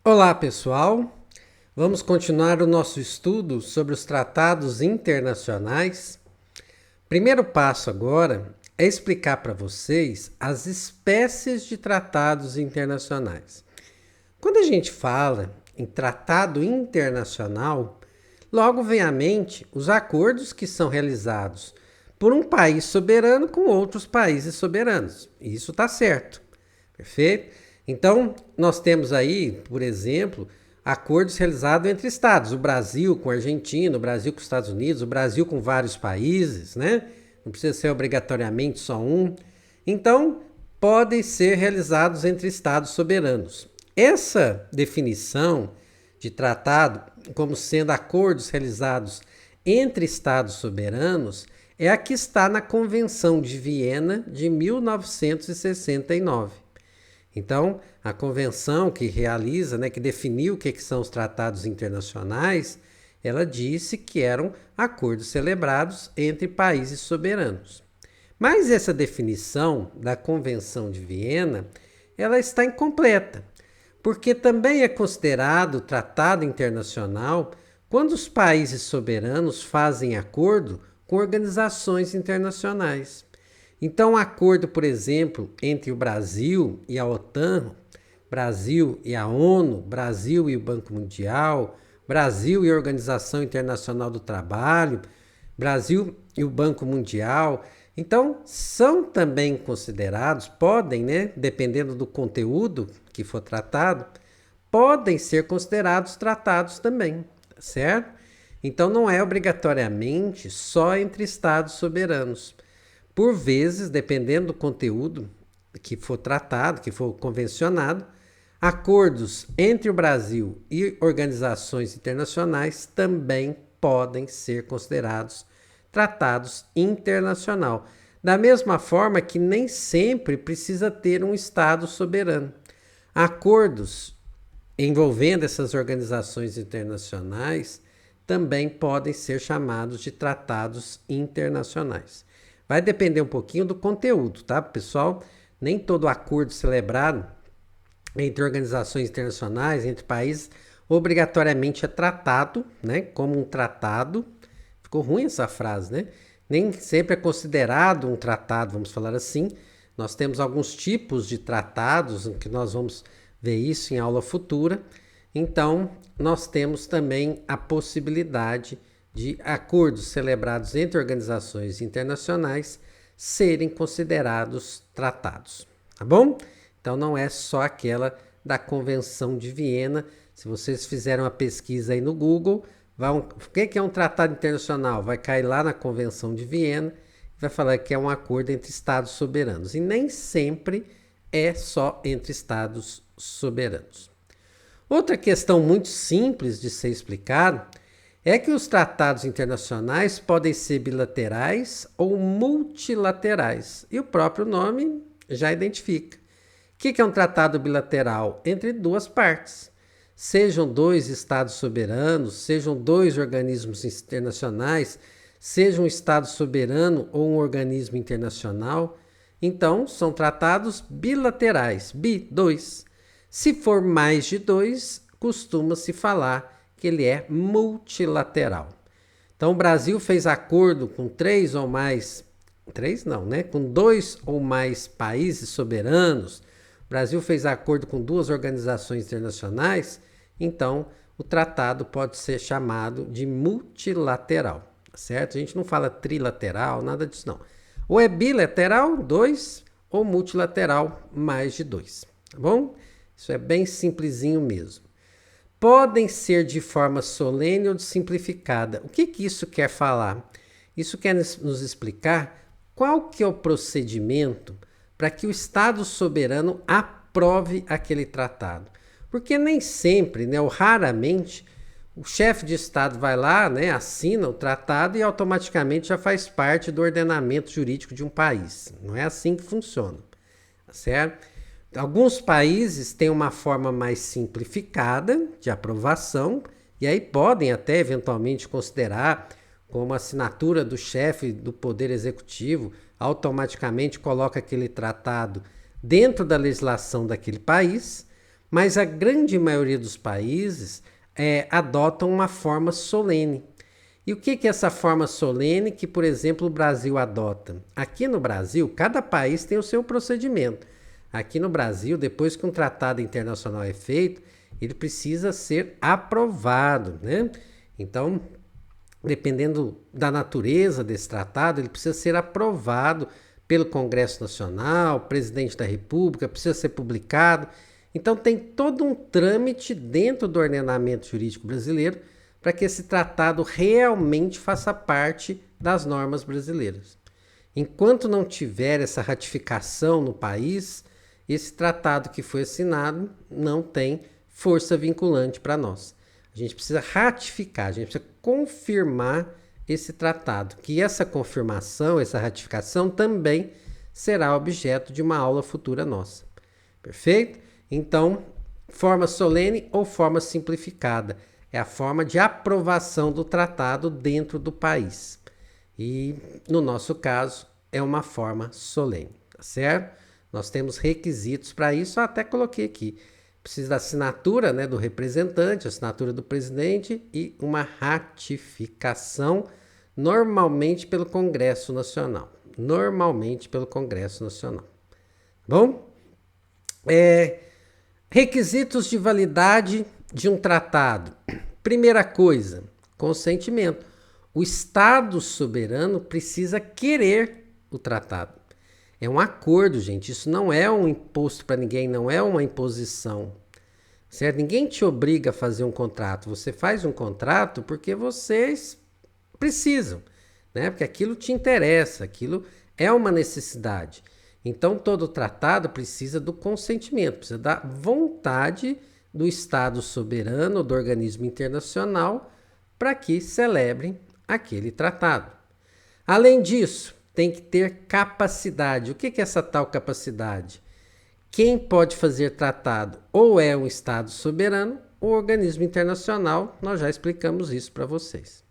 Olá, pessoal! Vamos continuar o nosso estudo sobre os tratados internacionais. Primeiro passo agora é explicar para vocês as espécies de tratados internacionais. Quando a gente fala em tratado internacional, logo vem à mente os acordos que são realizados por um país soberano com outros países soberanos. Isso está certo, perfeito? Então, nós temos aí, por exemplo, acordos realizados entre estados. O Brasil com a Argentina, o Brasil com os Estados Unidos, o Brasil com vários países, né? Não precisa ser obrigatoriamente só um. Então, podem ser realizados entre estados soberanos. Essa definição de tratado como sendo acordos realizados entre estados soberanos é a que está na Convenção de Viena de 1969. Então, a convenção que realiza, que definiu o que são os tratados internacionais, ela disse que eram acordos celebrados entre países soberanos. Mas essa definição da Convenção de Viena, ela está incompleta, porque também é considerado tratado internacional quando os países soberanos fazem acordo com organizações internacionais. Então, um acordo, por exemplo, entre o Brasil e a OTAN, Brasil e a ONU, Brasil e o Banco Mundial, Brasil e a Organização Internacional do Trabalho, Brasil e o Banco Mundial. Então, são também considerados, podem, dependendo do conteúdo que for tratado, podem ser considerados tratados também, certo? Então, não é obrigatoriamente só entre estados soberanos. Por vezes, dependendo do conteúdo que for tratado, que for convencionado, acordos entre o Brasil e organizações internacionais também podem ser considerados tratados internacional. Da mesma forma que nem sempre precisa ter um Estado soberano. Acordos envolvendo essas organizações internacionais também podem ser chamados de tratados internacionais. Vai depender um pouquinho do conteúdo, tá, pessoal? Nem todo acordo celebrado entre organizações internacionais, entre países, obrigatoriamente é tratado, como um tratado. Ficou ruim essa frase, né? Nem sempre é considerado um tratado, vamos falar assim. Nós temos alguns tipos de tratados, que nós vamos ver isso em aula futura. Então, nós temos também a possibilidade de acordos celebrados entre organizações internacionais serem considerados tratados, tá bom? Então não é só aquela da Convenção de Viena. Se vocês fizeram uma pesquisa aí no Google, o que é um tratado internacional? Vai cair lá na Convenção de Viena e vai falar que é um acordo entre estados soberanos. E nem sempre é só entre estados soberanos. Outra questão muito simples de ser explicado é que os tratados internacionais podem ser bilaterais ou multilaterais. E o próprio nome já identifica. O que é um tratado bilateral? Entre duas partes. Sejam dois estados soberanos, sejam dois organismos internacionais, seja um estado soberano ou um organismo internacional. Então, são tratados bilaterais. Dois. Se for mais de dois, costuma-se falar que ele é multilateral. Então, o Brasil fez acordo com com dois ou mais países soberanos. O Brasil fez acordo com duas organizações internacionais. Então, o tratado pode ser chamado de multilateral, certo? A gente não fala trilateral, nada disso não. Ou é bilateral, dois, ou multilateral, mais de dois, tá bom? Isso é bem simplesinho mesmo. Podem ser de forma solene ou simplificada. O que isso quer falar? Isso quer nos explicar qual que é o procedimento para que o Estado soberano aprove aquele tratado. Porque nem sempre, ou raramente, o chefe de Estado vai lá, assina o tratado e automaticamente já faz parte do ordenamento jurídico de um país. Não é assim que funciona, certo? Alguns países têm uma forma mais simplificada de aprovação e aí podem até eventualmente considerar como a assinatura do chefe do Poder Executivo automaticamente coloca aquele tratado dentro da legislação daquele país, mas a grande maioria dos países adotam uma forma solene. E o que é essa forma solene que, por exemplo, o Brasil adota? Aqui no Brasil, cada país tem o seu procedimento. Aqui no Brasil, depois que um tratado internacional é feito, ele precisa ser aprovado, né? Então, dependendo da natureza desse tratado, ele precisa ser aprovado pelo Congresso Nacional, presidente da República, precisa ser publicado. Então, tem todo um trâmite dentro do ordenamento jurídico brasileiro para que esse tratado realmente faça parte das normas brasileiras. Enquanto não tiver essa ratificação no país, esse tratado que foi assinado não tem força vinculante para nós. A gente precisa ratificar, a gente precisa confirmar esse tratado, que essa confirmação, essa ratificação também será objeto de uma aula futura nossa. Perfeito? Então, forma solene ou forma simplificada é a forma de aprovação do tratado dentro do país. E, no nosso caso, é uma forma solene, tá certo? Nós temos requisitos para isso, eu até coloquei aqui. Precisa da assinatura, né, do representante, assinatura do presidente e uma ratificação, normalmente pelo Congresso Nacional. Normalmente pelo Congresso Nacional. Bom? Requisitos de validade de um tratado. Primeira coisa, consentimento. O Estado soberano precisa querer o tratado. É um acordo, gente. Isso não é um imposto para ninguém, não é uma imposição. Certo? Ninguém te obriga a fazer um contrato. Você faz um contrato porque vocês precisam, né? Porque aquilo te interessa, aquilo é uma necessidade. Então, todo tratado precisa do consentimento, precisa da vontade do Estado soberano, do organismo internacional, para que celebrem aquele tratado. Além disso, tem que ter capacidade. O que é essa tal capacidade? Quem pode fazer tratado ou é um Estado soberano ou organismo internacional. Nós já explicamos isso para vocês.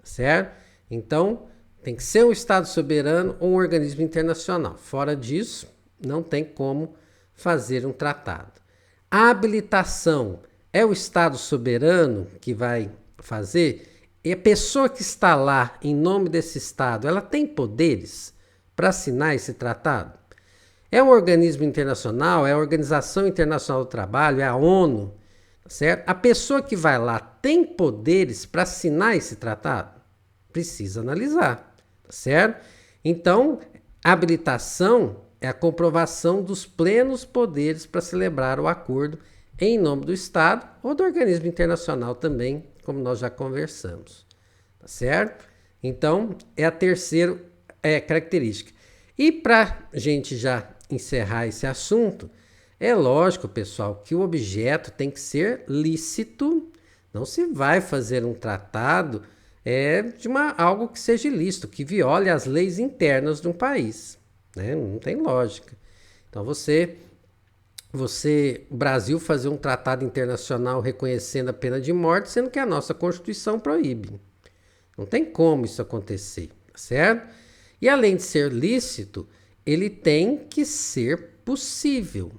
Certo? Então, tem que ser um Estado soberano ou um organismo internacional. Fora disso, não tem como fazer um tratado. A habilitação é o Estado soberano que vai fazer? E a pessoa que está lá em nome desse Estado, ela tem poderes para assinar esse tratado? É um organismo internacional, é a Organização Internacional do Trabalho, é a ONU, certo? A pessoa que vai lá tem poderes para assinar esse tratado? Precisa analisar, certo? Então, a habilitação é a comprovação dos plenos poderes para celebrar o acordo em nome do Estado ou do organismo internacional também, como nós já conversamos, tá certo? Então, é a terceira característica. E para a gente já encerrar esse assunto, é lógico, pessoal, que o objeto tem que ser lícito. Não se vai fazer um tratado de algo que seja ilícito, que viole as leis internas de um país, né? Não tem lógica. Então, o Brasil fazer um tratado internacional reconhecendo a pena de morte, sendo que a nossa Constituição proíbe. Não tem como isso acontecer, certo? E além de ser lícito, ele tem que ser possível.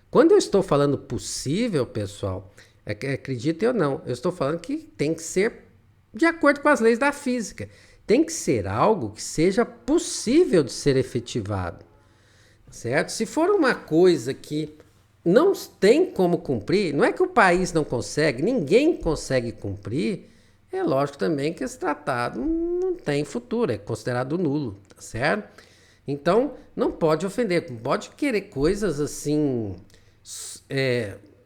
Quando eu estou falando possível, pessoal, acreditem ou não, eu estou falando que tem que ser de acordo com as leis da física. Tem que ser algo que seja possível de ser efetivado, certo? Se for uma coisa que não tem como cumprir, não é que o país não consegue, ninguém consegue cumprir, é lógico também que esse tratado não tem futuro, é considerado nulo, tá certo? Então, não pode ofender, pode querer coisas assim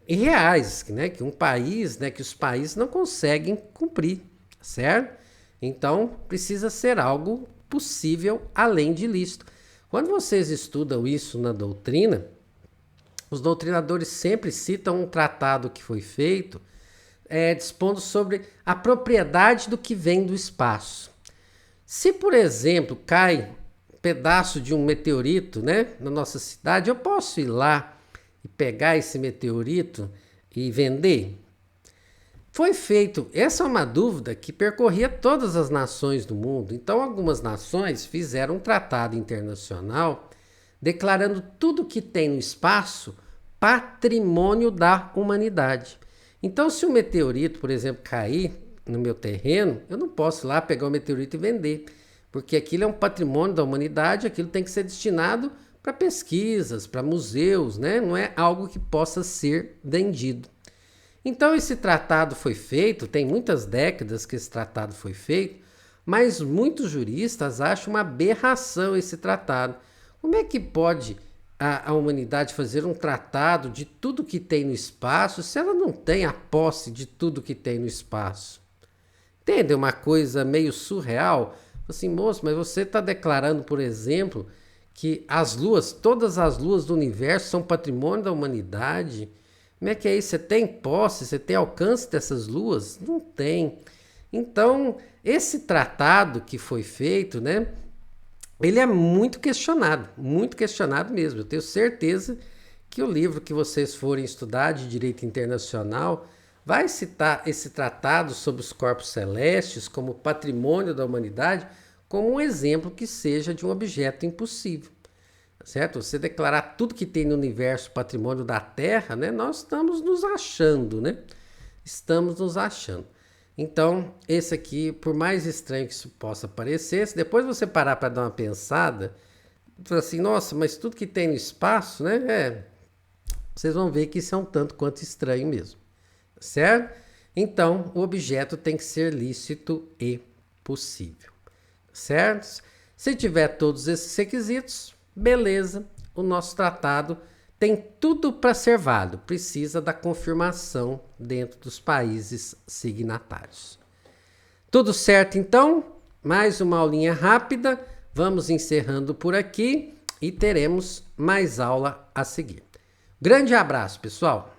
irreais, né? Que um país, né? Que os países não conseguem cumprir, tá certo? Então, precisa ser algo possível além de lícito. Quando vocês estudam isso na doutrina, os doutrinadores sempre citam um tratado que foi feito dispondo sobre a propriedade do que vem do espaço. Se, por exemplo, cai um pedaço de um meteorito, né, na nossa cidade, eu posso ir lá e pegar esse meteorito e vender? Foi feito, essa é uma dúvida que percorria todas as nações do mundo. Então, algumas nações fizeram um tratado internacional declarando tudo que tem no espaço patrimônio da humanidade. Então, se um meteorito, por exemplo, cair no meu terreno, eu não posso ir lá pegar o meteorito e vender, porque aquilo é um patrimônio da humanidade, aquilo tem que ser destinado para pesquisas, para museus, né? Não é algo que possa ser vendido. Então esse tratado foi feito, tem muitas décadas que esse tratado foi feito, mas muitos juristas acham uma aberração esse tratado. Como é que pode a humanidade fazer um tratado de tudo que tem no espaço se ela não tem a posse de tudo que tem no espaço? Entende? Uma coisa meio surreal. Assim, moço, mas você está declarando, por exemplo, que as luas, todas as luas do universo são patrimônio da humanidade? Como é que é isso? Você tem posse, você tem alcance dessas luas? Não tem. Então, esse tratado que foi feito, né? Ele é muito questionado mesmo. Eu tenho certeza que o livro que vocês forem estudar de Direito Internacional vai citar esse tratado sobre os corpos celestes como patrimônio da humanidade como um exemplo que seja de um objeto impossível. Certo? Você declarar tudo que tem no universo patrimônio da Terra, né? Nós estamos nos achando, né? Estamos nos achando. Então, esse aqui, por mais estranho que isso possa parecer, se depois você parar para dar uma pensada, assim, nossa, mas tudo que tem no espaço, né? Vocês vão ver que isso é um tanto quanto estranho mesmo. Certo? Então, o objeto tem que ser lícito e possível. Certo? Se tiver todos esses requisitos, beleza, o nosso tratado tem tudo para ser válido, precisa da confirmação dentro dos países signatários. Tudo certo então? Mais uma aulinha rápida, vamos encerrando por aqui e teremos mais aula a seguir. Grande abraço, pessoal!